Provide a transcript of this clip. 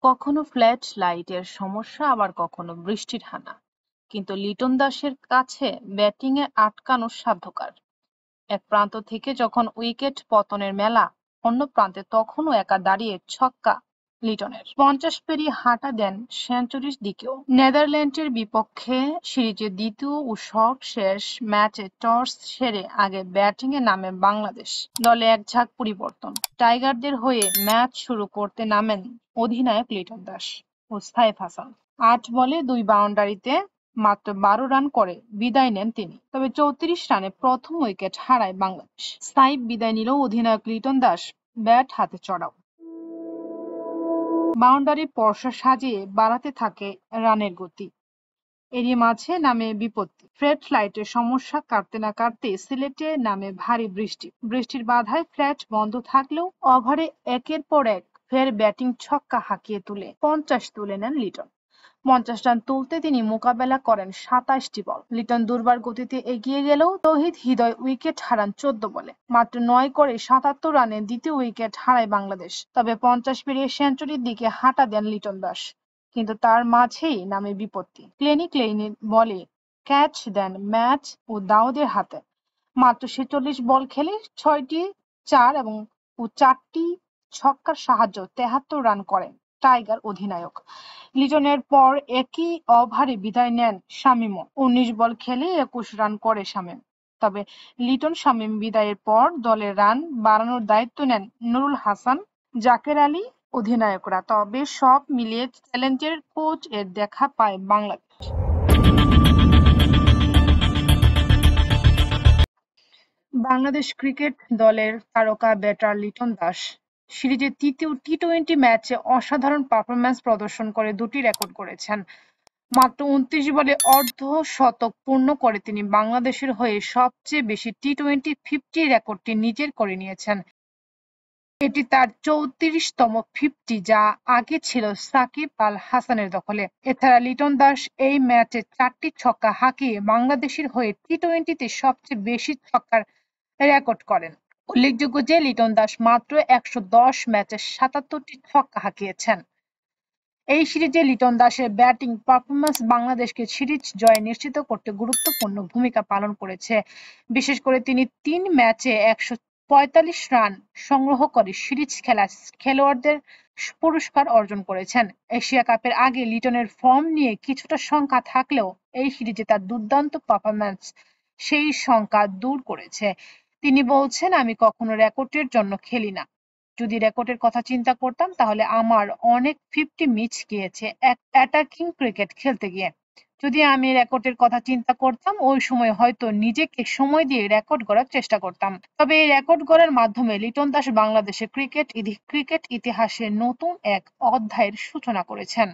কখনো ফ্ল্যাশ লাইটের সমস্যা, আবার কখনো বৃষ্টির হানা। কিন্তু লিটন দাসের কাছে ব্যাটিংয়ে আটকানো সাধ্যকর। এক প্রান্ত থেকে যখন উইকেট পতনের মেলা, অন্য প্রান্তে তখনও একা দাঁড়িয়ে ছক্কা লিটনের। 50 পেরিয়ে হাঁটা দেন সেঞ্চুরির দিকেও। নেদারল্যান্ডসের বিপক্ষে সিরিজের দ্বিতীয় ও সবশেষ ম্যাচে টস সেরে আগে ব্যাটিংয়ে নামে বাংলাদেশ। দলে এক ঝাঁক পরিবর্তন। টাইগারদের হয়ে ম্যাচ শুরু করতে নামেন অধিনায়ক লিটন দাস ও সাইফ হাসান। 8 বলে 2 বাউন্ডারিতে মাত্র 12 রান করে বিদায় নেন তিনি। তবে 34 রানে প্রথম উইকেট হারায় বাংলাদেশ। সাইফ বিদায় নিলেও অধিনায়ক লিটন দাস ব্যাট হাতে চড়াও। বাউন্ডারি পর্ষা সাজিয়ে বাড়াতে থাকে রানের গতি। এরই মাঝে নামে বিপত্তি। ফ্ল্যাশ লাইটের সমস্যা কাটতে না কাটতে সিলেটে নামে ভারী বৃষ্টি। বৃষ্টির বাধায় ফ্ল্যাট বন্ধ থাকলেও ওভারে একের পর এক ফের ব্যাটিং ছক্কা হাঁকিয়ে তুলে 50 তুলে নেন লিটন। 50 রান তুলতে তিনি মোকাবেলা করেন 27টি বল। লিটন দুর্বার গতিতে এগিয়ে গেলেও তৌহিদ হৃদয় উইকেট হারান 14 বলে। মাত্র 9 করে 77 রানে দ্বিতীয় উইকেট হারায় বাংলাদেশ। তবে 50 পেরিয়ে সেঞ্চুরির দিকে হাঁটা দেন লিটন দাস। কিন্তু তার মাঝেই নামে বিপত্তি। ক্লেইনের বলে ক্যাচ দেন ম্যাচ ও দাউদের হাতে। মাত্র 46 বল খেলে 6টি 4 ও 4টি ছক্কার সাহায্যে 73 রান করেন টাইগার অধিনায়ক। লিটনের পর একই ওভারে বিদায় নেন শামীমও। 19 বল খেলে 21 রান করে শামীম। তবে লিটন শামীম বিদায়ের পর দলের রান বাড়ানোর দায়িত্ব নেন নুরুল হাসান, জাকের আলী অধিনায়করা। তবে সব মিলিয়ে চ্যালেঞ্জের কোচ এর দেখা পায় বাংলাদেশ। বাংলাদেশ ক্রিকেট দলের তারকা ব্যাটার লিটন দাস সিরিজের তৃতীয় টি-20 ম্যাচে অসাধারণ পারফরম্যান্স প্রদর্শন করে 2টি রেকর্ড করেছেন। মাত্র 29 বলে অর্ধ-শতক পূর্ণ করে তিনি বাংলাদেশের হয়ে সবচেয়ে বেশি টি-20 50 রেকর্ডটি নিজের করে নিয়েছেন। এটি তার 34তম 50, যা আগে ছিল সাকিব আল হাসানের দখলে। এছাড়া লিটন দাস এই ম্যাচে 4টি ছক্কা হাঁকিয়ে বাংলাদেশের হয়ে টি-20তে সবচেয়ে বেশি ছক্কার রেকর্ড করেন। উল্লেখযোগ্য যে লিটন দাস মাত্র 110 ম্যাচে 77টি ছক্কা হাঁকিয়েছেন। এই সিরিজে লিটন দাসের ব্যাটিং পারফরম্যান্স বাংলাদেশকে সিরিজ জয় নিশ্চিত করতে গুরুত্বপূর্ণ ভূমিকা পালন করেছে। বিশেষ করে তিনি 3 ম্যাচে 145 রান সংগ্রহ করে সিরিজ খেলোয়াড়দের পুরস্কার অর্জন করেছেন। এশিয়া কাপের আগে লিটনের ফর্ম নিয়ে কিছুটা শঙ্কা থাকলেও এই সিরিজে তার দুর্দান্ত পারফরম্যান্স সেই শঙ্কা দূর করেছে। তিনি বলছেন, আমি কখনো রেকর্ডের জন্য খেলি না। যদি রেকর্ডের কথা চিন্তা করতাম তাহলে আমার অনেক 50 মিস গিয়েছে অ্যাটাকিং ক্রিকেট খেলতে গিয়ে। যদি আমি রেকর্ডের কথা চিন্তা করতাম ওই সময় হয়তো নিজেকে সময় দিয়ে রেকর্ড গড়ার চেষ্টা করতাম। তবে এই রেকর্ড গড়ার মাধ্যমে লিটন দাস বাংলাদেশের ক্রিকেট ইতিহাসে নতুন এক অধ্যায়ের সূচনা করেছেন।